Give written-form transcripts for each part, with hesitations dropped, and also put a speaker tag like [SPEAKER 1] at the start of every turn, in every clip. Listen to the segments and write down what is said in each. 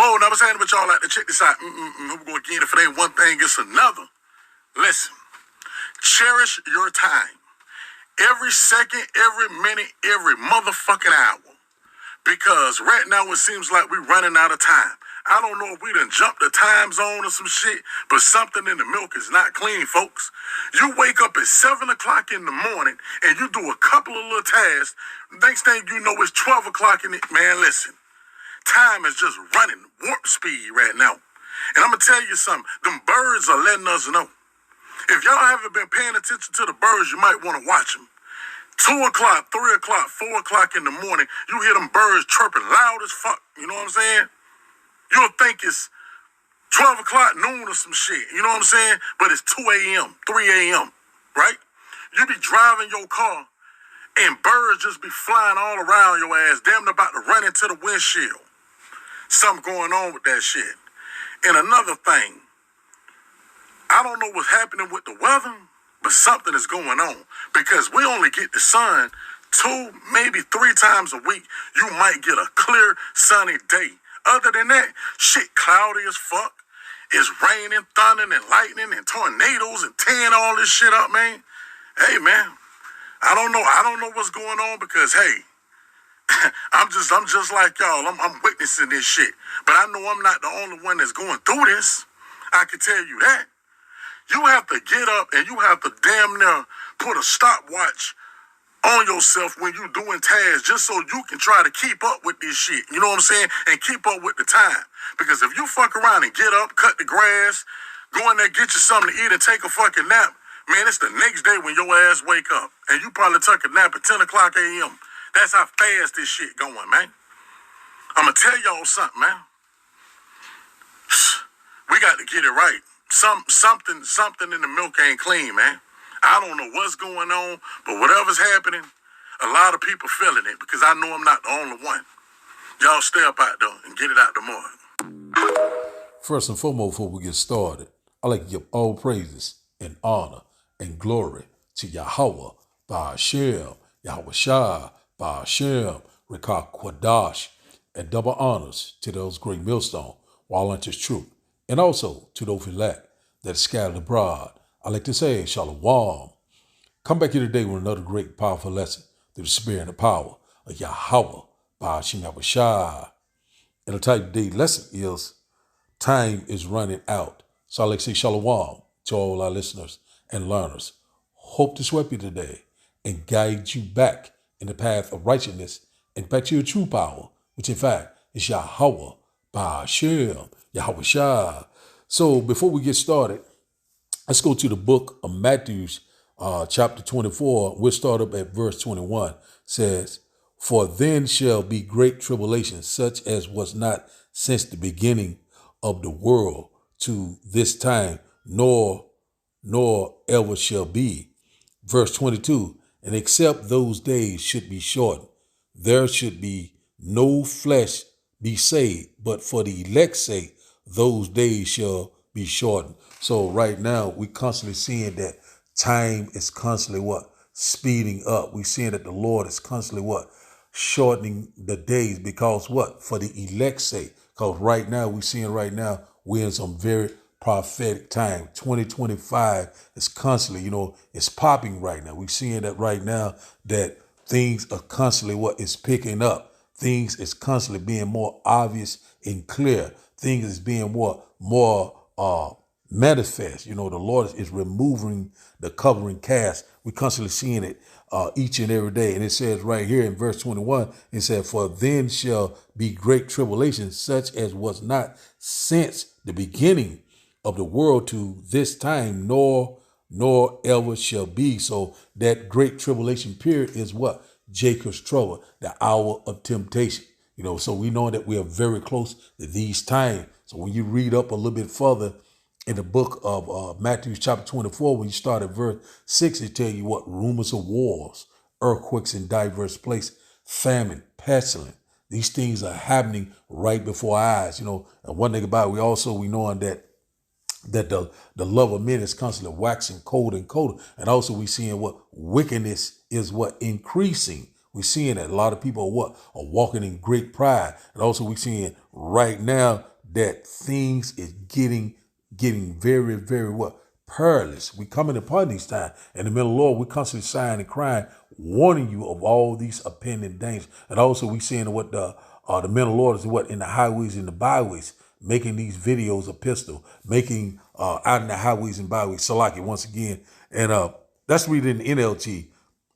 [SPEAKER 1] Whoa, never saying but y'all like to check this out. We're going to get it for that one thing, it's another. Listen, cherish your time. Every second, every minute, every motherfucking hour. Because right now it seems like we're running out of time. I don't know if we done jumped the time zone or some shit, but something in the milk is not clean, folks. You wake up at 7 o'clock in the morning and you do a couple of little tasks. Next thing you know, it's 12 o'clock in the... Man, listen. Time is just running warp speed right now. And I'm going to tell you something. Them birds are letting us know. If y'all haven't been paying attention to the birds, you might want to watch them. 2 o'clock, 3 o'clock, 4 o'clock in the morning, you hear them birds chirping loud as fuck. You know what I'm saying? You'll think it's 12 o'clock, noon or some shit. You know what I'm saying? But it's 2 a.m., 3 a.m., right? You be driving your car and birds just be flying all around your ass, damn near about to run into the windshield. Something going on with that shit. And another thing, I don't know what's happening with the weather, but something is going on because we only get the sun 2, maybe 3 times a week. You might get a clear, sunny day. Other than that, shit cloudy as fuck. It's raining, thundering, and lightning, and tornadoes, and tearing all this shit up, man. Hey, man, I don't know what's going on because, hey, I'm just like y'all. I'm witnessing this shit, but I know I'm not the only one that's going through this. I can tell you that. You have to get up and you have to damn near put a stopwatch on yourself when you're doing tasks just so you can try to keep up with this shit. You know what I'm saying? And keep up with the time. Because if you fuck around and get up, cut the grass, go in there, get you something to eat and take a fucking nap, man, it's the next day when your ass wake up. And you probably took a nap at 10 o'clock a.m. That's how fast this shit going, man. I'm going to tell y'all something, man. We got to get it right. Something in the milk ain't clean, man. I don't know what's going on, but whatever's happening, a lot of people feeling it because I know I'm not the only one. Y'all stay up out there and get it out the mud.
[SPEAKER 2] First and foremost, before we get started, I'd like to give all praises and honor and glory to Yahweh, Ba'ashem, Yahweh Shai, Ba'ashem, Rekah Kwadash, and double honors to those great millstones, while unto truth, and also to those elect that scattered abroad. I like to say, Shalom. Come back here today with another great, powerful lesson through the spirit and the power of Yahweh, Ba'ashem Yahweh Shai. And the type of day lesson is, time is running out. So I like to say Shalom to all our listeners and learners. Hope to sweep you today and guide you back in the path of righteousness and back to your true power, which in fact is Yahweh, Ba'ashem, Yahweh Shai. So before we get started, let's go to the book of Matthew, chapter 24. We'll start up at verse 21. It says, "For then shall be great tribulation, such as was not since the beginning of the world to this time, nor ever shall be." Verse 22, "And except those days should be shortened, there should be no flesh be saved, but for the elect's sake, those days shall be shortened." So right now, we constantly seeing that time is constantly speeding up. We seeing that the Lord is constantly shortening the days because for the elect's sake. Because right now, we're in some very prophetic time. 2025 is constantly, it's popping right now. We're seeing that right now that things are constantly is picking up. Things is constantly being more obvious and clear. Things is being more manifest. The Lord is removing the covering cast. We're constantly seeing it each and every day. And it says right here in verse 21, it said, "For then shall be great tribulation, such as was not since the beginning of the world to this time, nor ever shall be." So that great tribulation period is Jacob's trouble, the hour of temptation. So we know that we are very close to these times. So when you read up a little bit further in the book of Matthew chapter 24, when you start at verse 6, it tell you rumors of wars, earthquakes in diverse places, famine, pestilence. These things are happening right before our eyes. And one thing about it, we knowing that the love of men is constantly waxing colder and colder. And also we seeing wickedness is increasing. We're seeing that a lot of people are walking in great pride. And also we're seeing right now that things is getting very, very what? Perilous. We coming upon these times. In the middle of the Lord, we constantly sighing and crying, warning you of all these impending dangers. And also we seeing what the men of the Lord is what in the highways and the byways, making these videos of pistol, making out in the highways and byways, Salaki once again. And let's read it in NLT.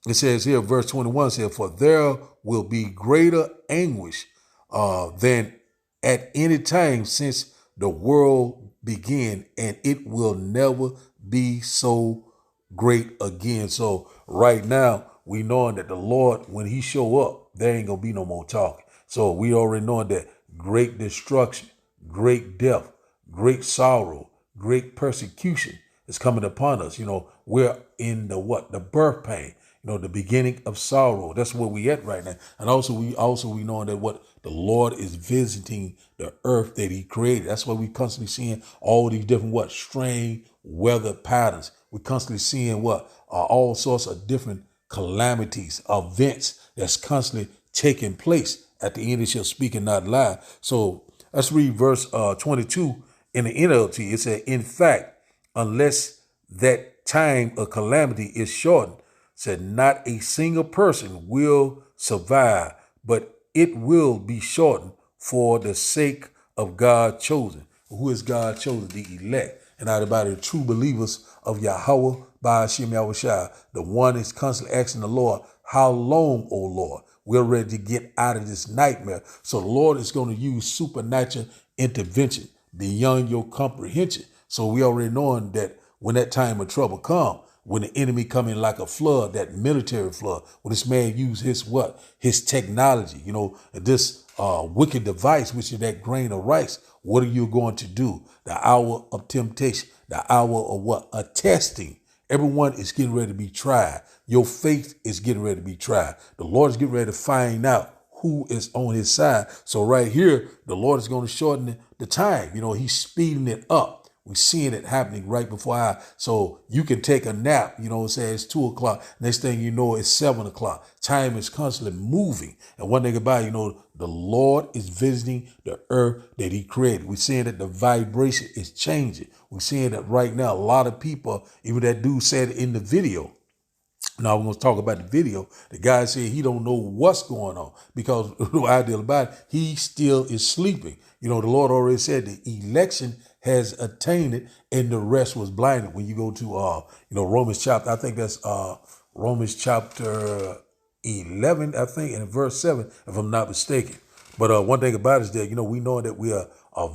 [SPEAKER 2] It says here, verse 21 says, for there will be greater anguish than at any time since the world began, and it will never be so great again. So right now, we knowing that the Lord, when he show up, there ain't gonna be no more talking. So we already knowing that great destruction, great death, great sorrow, great persecution is coming upon us. We're in the what? The birth pain. The beginning of sorrow. That's where we at right now. And also we knowing that what the Lord is visiting the earth that he created. That's why we constantly seeing all these different what? Strange weather patterns. We're constantly seeing what? All sorts of different calamities, events that's constantly taking place. At the end, it shall speak and not lie. So let's read verse 22 in the NLT. It said, in fact, unless that time of calamity is shortened, said not a single person will survive, but it will be shortened for the sake of God chosen. Who is God chosen? The elect. And out about the true believers of Yahweh, Ba'ashem Yahushua. The one is constantly asking the Lord, how long, O Lord? We're ready to get out of this nightmare. So the Lord is going to use supernatural intervention beyond your comprehension. So we already knowing that when that time of trouble come, when the enemy come in like a flood, that military flood, when this man used his technology, this wicked device, which is that grain of rice. What are you going to do? The hour of temptation, the hour of what? A testing. Everyone is getting ready to be tried. Your faith is getting ready to be tried. The Lord is getting ready to find out who is on his side. So right here, the Lord is going to shorten the time. He's speeding it up. We're seeing it happening right before our eyes. So you can take a nap, say it's 2:00. Next thing you know, it's 7:00. Time is constantly moving. And one thing about it, the Lord is visiting the earth that he created. We're seeing that the vibration is changing. We're seeing that right now, a lot of people, even that dude said in the video, now we're going to talk about the video. The guy said he don't know what's going on because the idea about it, he still is sleeping. The Lord already said the election has attained it and the rest was blinded. When you go to, Romans chapter, I think that's Romans chapter 11, I think, and verse 7, if I'm not mistaken. But one thing about it is that, we know that we are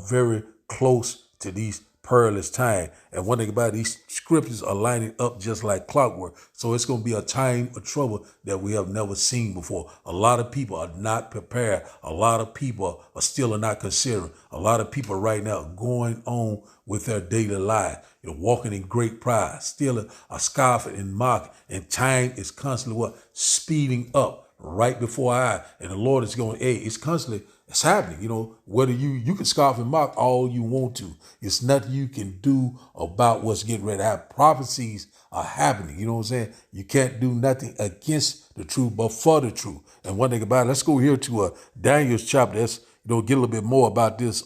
[SPEAKER 2] very close to these perilous time. And one thing about it, these scriptures are lining up just like clockwork. So it's going to be a time of trouble that we have never seen before. A lot of people are not prepared. A lot of people are still not considering. A lot of people right now going on with their daily life, walking in great pride, still are scoffing and mocking. And time is constantly speeding up right before our eye. And the Lord is going, it's constantly, it's happening. Whether you can scoff and mock all you want to. It's nothing you can do about what's getting ready to happen. Prophecies are happening. You know what I'm saying? You can't do nothing against the truth, but for the truth. And one thing about it, let's go here to Daniel's chapter. Let's, get a little bit more about this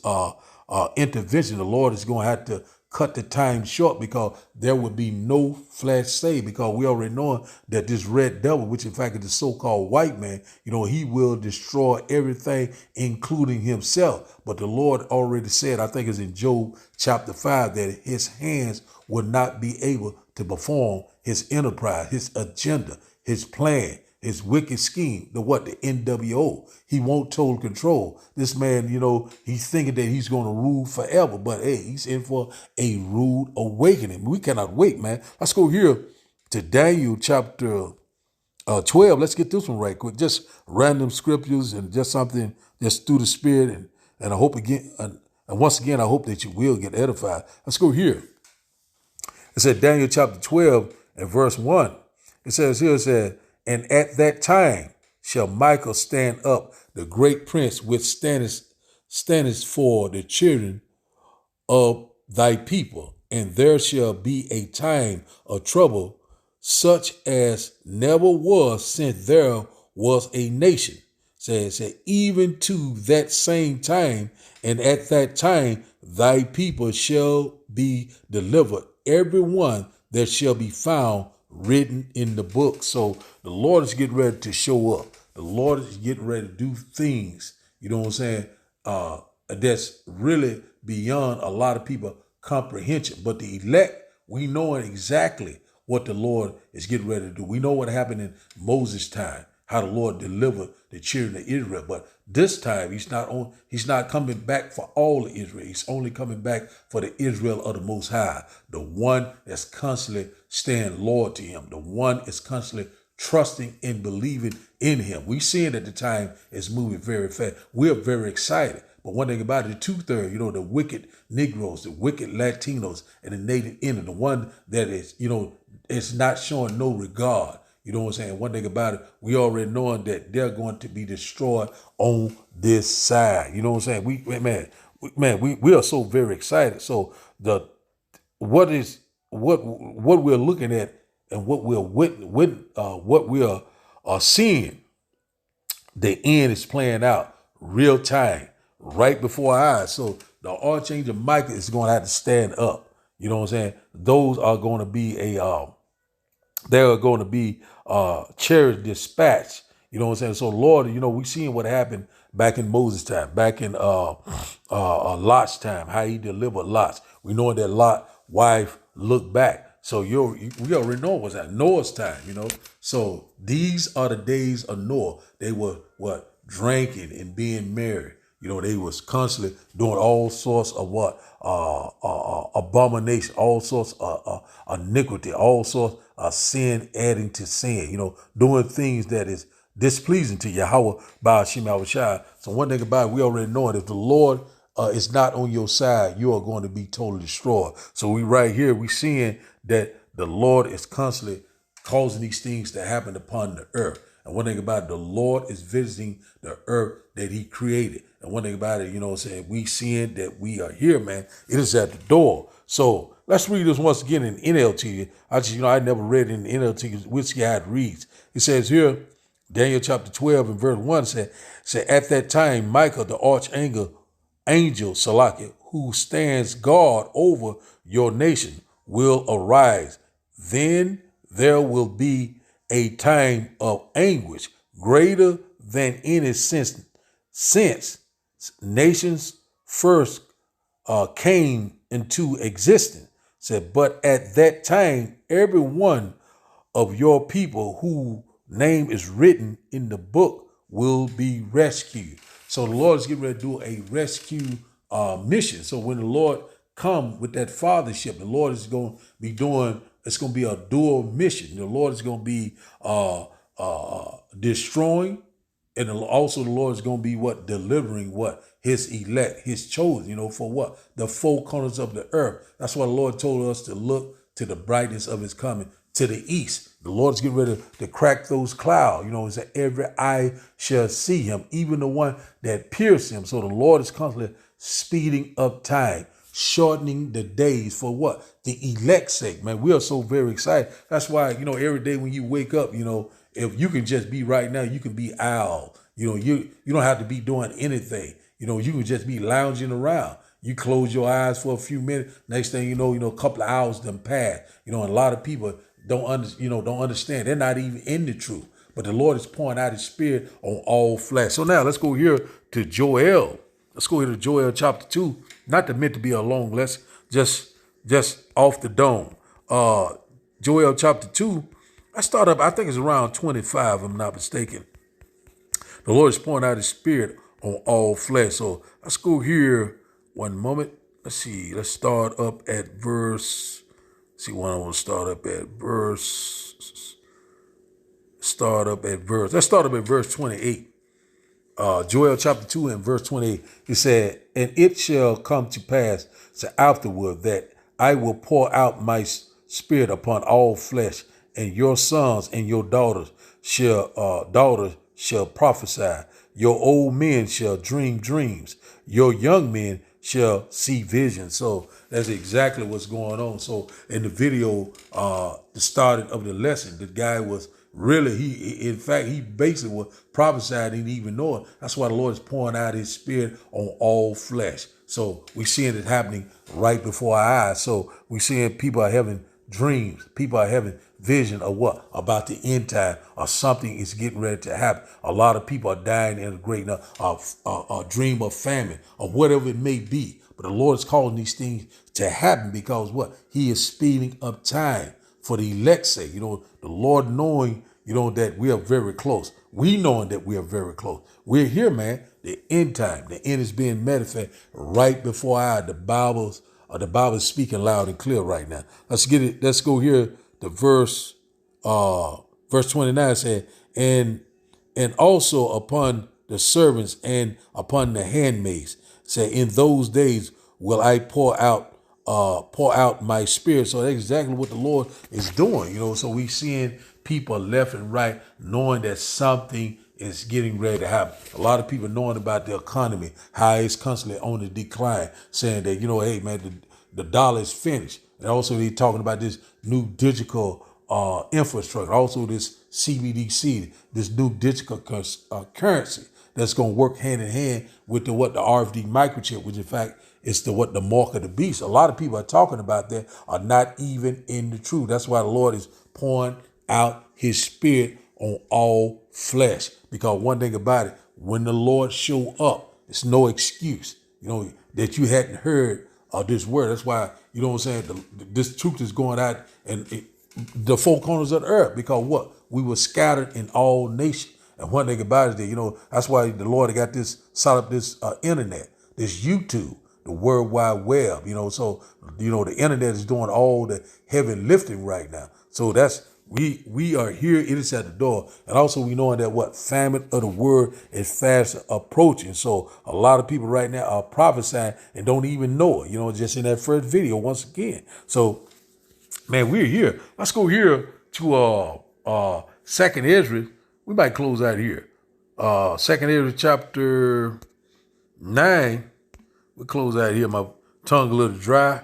[SPEAKER 2] intervention. The Lord is going to have to cut the time short because there would be no flesh saved, because we already know that this red devil, which in fact is the so-called white man, he will destroy everything, including himself. But the Lord already said, I think it's in Job chapter 5, that his hands will not be able to perform his enterprise, his agenda, his plan, his wicked scheme, the NWO. He won't total control. This man, he's thinking that he's going to rule forever, but hey, he's in for a rude awakening. We cannot wait, man. Let's go here to Daniel chapter 12. Let's get this one right quick. Just random scriptures and just something just through the spirit. And I hope again, and once again, I hope that you will get edified. Let's go here. It said Daniel chapter 12 and verse 1. It says here, and at that time shall Michael stand up, the great prince, which standeth for the children of thy people. And there shall be a time of trouble, such as never was since there was a nation. said, even to that same time, and at that time, thy people shall be delivered, everyone that shall be found written in the book. So the Lord is getting ready to show up. The Lord is getting ready to do things, you know what I'm saying, that's really beyond a lot of people comprehension. But the elect, we know exactly what the Lord is getting ready to do. We know what happened in Moses' time, how the Lord delivered the children of Israel. But this time, he's not coming back for all of Israel. He's only coming back for the Israel of the Most High, the one that's constantly staying loyal to him, the one that's constantly trusting and believing in him. We seeing that the time is moving very fast. We're very excited. But one thing about it, the 2/3, the wicked Negroes, the wicked Latinos, and the Native Indian, the one that is, is not showing no regard. You know what I'm saying? One thing about it, we already knowing that they're going to be destroyed on this side. You know what I'm saying? We are so very excited. So what we're looking at and what we are seeing, the end is playing out real time, right before our eyes. So the Archangel Michael is going to have to stand up. You know what I'm saying? Those are going to be they're going to be chariots dispatched. You know what I'm saying? So Lord, we seeing what happened back in Moses' time, back in Lot's time, how he delivered Lot. We know that Lot wife looked back. So we already know what's at Noah's time, So these are the days of Noah. They were drinking and being merry. They was constantly doing all sorts of abomination, all sorts of iniquity, all sorts of sin adding to sin, doing things that is displeasing to Yahweh by Hashem Yahushua. So one thing about it, we already know it. If the Lord is not on your side, you are going to be totally destroyed. So we seeing that the Lord is constantly causing these things to happen upon the earth. And one thing about it, the Lord is visiting the earth that he created. And one thing about it, we seeing that we are here, man. It is at the door. So let's read this once again in NLT. I never read it in NLT, which how it reads. It says here, Daniel chapter 12 and verse 1 said, at that time, Michael, the archangel, Salakia, who stands guard over your nation, will arise. Then there will be a time of anguish greater than any since nations first came into existence. Said, but at that time, every one of your people whose name is written in the book will be rescued. So the Lord is getting ready to do a rescue mission. So when the Lord come with that fathership, the Lord is going to be doing, it's going to be a dual mission. The Lord is going to be destroying, and also the Lord is going to be delivering his elect, his chosen, for what? The four corners of the earth. That's why the Lord told us to look to the brightness of his coming to the east. The Lord is getting ready to crack those clouds, that every eye shall see him, even the one that pierced him. So the Lord is constantly speeding up time, shortening the days for what? The elect's sake, man. We are so very excited. That's why, every day when you wake up, if you can just be right now, you can be owl. You don't have to be doing anything. You can just be lounging around. You close your eyes for a few minutes. Next thing you know, a couple of hours done passed. And a lot of people don't understand. They're not even in the truth. But the Lord is pouring out his spirit on all flesh. So now let's go here to Joel. Let's go here to Joel chapter 2. Not meant to be a long lesson, just off the dome. Joel chapter 2. I start up, I think it's around 25, if I'm not mistaken. The Lord is pouring out his spirit on all flesh. So let's go here one moment. Let's see. Let's start up at verse. See when I want to start up at verse. Let's start up at verse 28. Joel chapter 2 and verse 28. He said, and it shall come to pass afterward that I will pour out my spirit upon all flesh, and your sons and your daughters shall prophesy. Your old men shall dream dreams. Your young men shall see visions. So that's exactly what's going on. So in the video, the starting of the lesson, the guy was really, in fact, he basically was prophesied and didn't even know it. That's why the Lord is pouring out his spirit on all flesh. So we're seeing it happening right before our eyes. So we're seeing people are having dreams. People are having vision of what? About the end time, or something is getting ready to happen. A lot of people are dying in a great dream of famine or whatever it may be. But the Lord is calling these things to happen because what? He is speeding up time for the elect's sake. The Lord knowing, that we are very close. We knowing that we are very close. We're here, man. The end time. The end is being manifest right before our eyes. The Bible is speaking loud and clear right now. Let's get it. Let's go here to verse 29 said, and also upon the servants and upon the handmaids. Say, in those days will I pour out my spirit. So that's exactly what the Lord is doing. So we seeing people left and right knowing that something is getting ready to happen. A lot of people knowing about the economy, how it's constantly on the decline, saying that, hey, man, the dollar is finished. And also they talking about this new digital infrastructure, also this CBDC, this new digital currency that's going to work hand in hand with the RFD microchip, which in fact is the mark of the beast. A lot of people are talking about that are not even in the truth. That's why the Lord is pouring out his spirit on all flesh. Because one thing about it, when the Lord show up, it's no excuse, that you hadn't heard of this word. That's why, this truth is going out and the four corners of the earth, because what? We were scattered in all nations. And one thing about it is that, that's why the Lord got set up this internet, this YouTube, the World Wide Web, so, the internet is doing all the heavy lifting right now. So we are here, it is at the door. And also we knowing that famine of the word is fast approaching. So a lot of people right now are prophesying and don't even know it, just in that first video once again. So, man, we're here. Let's go here to Second Ezra. We might close out here. Second Ezra chapter 9. We close out here. My tongue a little dry.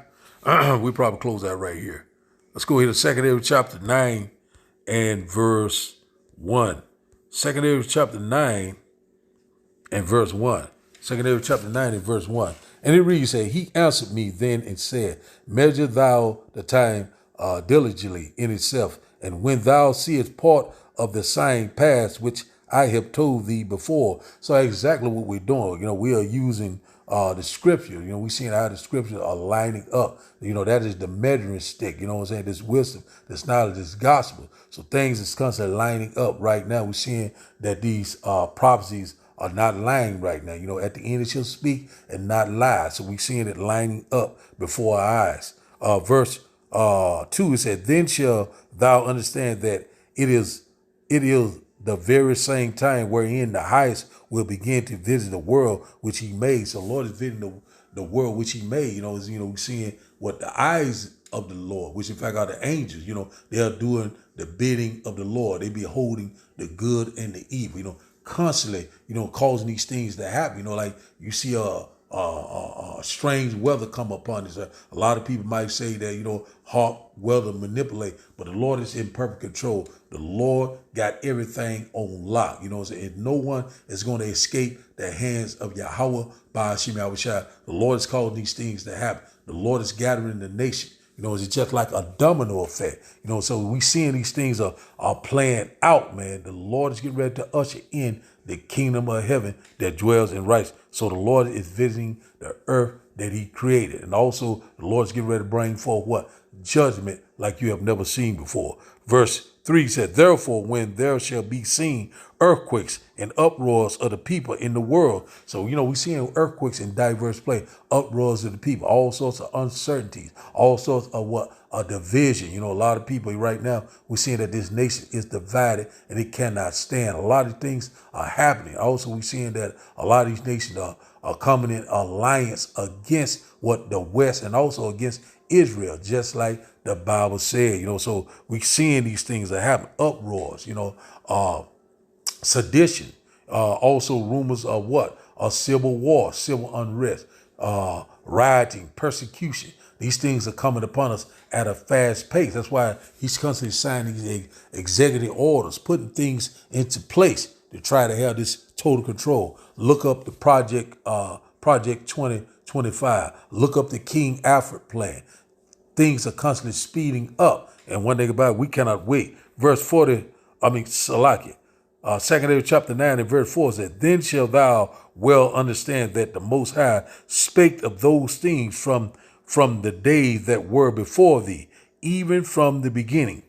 [SPEAKER 2] We probably close out right here. Let's go here to Second Ezra chapter 9 and verse 1. Second Ezra chapter 9 and verse 1. Second Ezra chapter 9 and verse 1. And it reads, he answered me then and said, measure thou the time diligently in itself, and when thou seest part of the sign pass, which I have told thee before. So exactly what we're doing. We are using the scripture. We seeing how the scriptures are lining up. That is the measuring stick. This wisdom, this knowledge, this gospel. So things is constantly lining up right now. We're seeing that these prophecies are not lying right now. At the end it shall speak and not lie. So we're seeing it lining up before our eyes. Verse 2, it said, then shall thou understand that it is the very same time wherein the highest will begin to visit the world which he made. So the Lord is visiting the world which he made. We're seeing what the eyes of the Lord, which in fact are the angels, they are doing the bidding of the Lord. They be holding the good and the evil, constantly, causing these things to happen. Like you see strange weather come upon us. A lot of people might say that, hawk weather manipulate, but the Lord is in perfect control. The Lord got everything on lock, and no one is going to escape the hands of Yahweh by Hashem Yahushua. The Lord is calling these things to happen. The Lord is gathering the nation. It's just like a domino effect. So we seeing these things are playing out, man. The Lord is getting ready to usher in the kingdom of heaven that dwells in righteousness. So the Lord is visiting the earth that he created. And also the Lord is getting ready to bring forth what? Judgment like you have never seen before. Verse 3 said, therefore, when there shall be seen earthquakes and uproars of the people in the world. So, we seeing earthquakes in diverse places, uproars of the people, all sorts of uncertainties, all sorts of a division. A lot of people right now, we're seeing that this nation is divided and it cannot stand. A lot of things are happening. Also, we're seeing that a lot of these nations are coming in alliance against what the West and also against Israel, just like the Bible said, so we're seeing these things that happen, uproars, sedition, also rumors of what? A civil war, civil unrest, rioting, persecution. These things are coming upon us at a fast pace. That's why he's constantly signing these executive orders, putting things into place to try to have this total control. Look up the Project 2025. Look up the King Alfred plan. Things are constantly speeding up. And one thing about it, we cannot wait. Verse 40, Salakia. 2 Timothy chapter 9 and verse 4 says, Then shalt thou well understand that the Most High spake of those things from the days that were before thee, even from the beginning.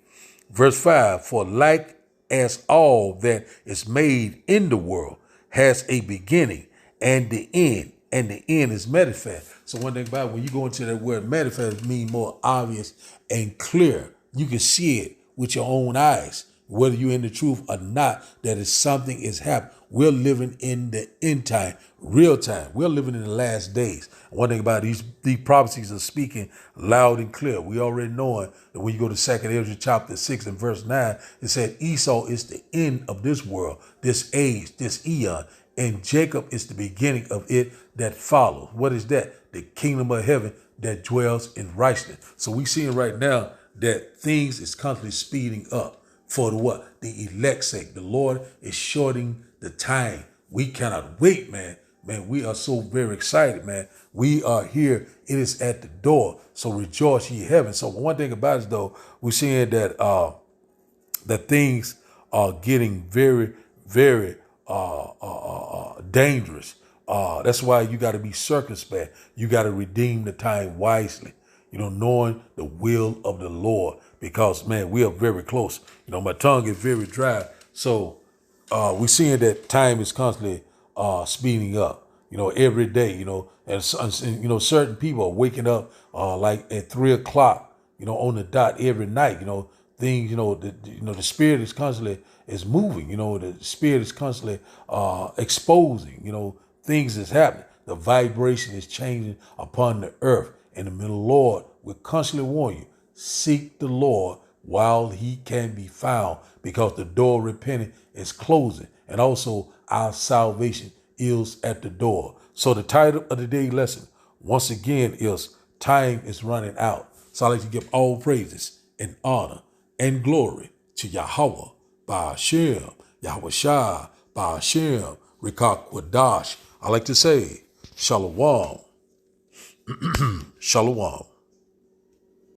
[SPEAKER 2] Verse 5, For like as all that is made in the world has a beginning and the end is manifest. So one thing about it, when you go into that word manifest, it means more obvious and clear. You can see it with your own eyes, whether you're in the truth or not, that is something is happening. We're living in the end time, real time. We're living in the last days. One thing about these prophecies are speaking loud and clear. We already know that when you go to 2 Ezra chapter 6 and verse 9, it said Esau is the end of this world, this age, this eon, and Jacob is the beginning of it that follows. What is that? The kingdom of heaven that dwells in righteousness. So we seeing right now that things is constantly speeding up. For the what? The elect's sake. The Lord is shorting the time. We cannot wait, man. Man, we are so very excited, man. We are here. It is at the door. So rejoice ye heaven. So one thing about it, though, we're seeing that that things are getting very, very dangerous. That's why you got to be circumspect. You got to redeem the time wisely. Knowing the will of the Lord, because man, we are very close. My tongue is very dry. So we're seeing that time is constantly speeding up, every day, and certain people are waking up like at 3 o'clock, on the dot every night, things, the spirit is constantly is moving, the spirit is constantly exposing, things is happening. The vibration is changing upon the earth. And the Lord will constantly warn you, seek the Lord while he can be found, because the door of repenting is closing. And also our salvation is at the door. So the title of the day lesson, once again, is Time is Running Out. So I'd like to give all praises and honor and glory to Yahweh, Ba'ashem, Yahweh Shai, Ba'ashem, Rikak Wadash. I like to say, Shalom. Shalom.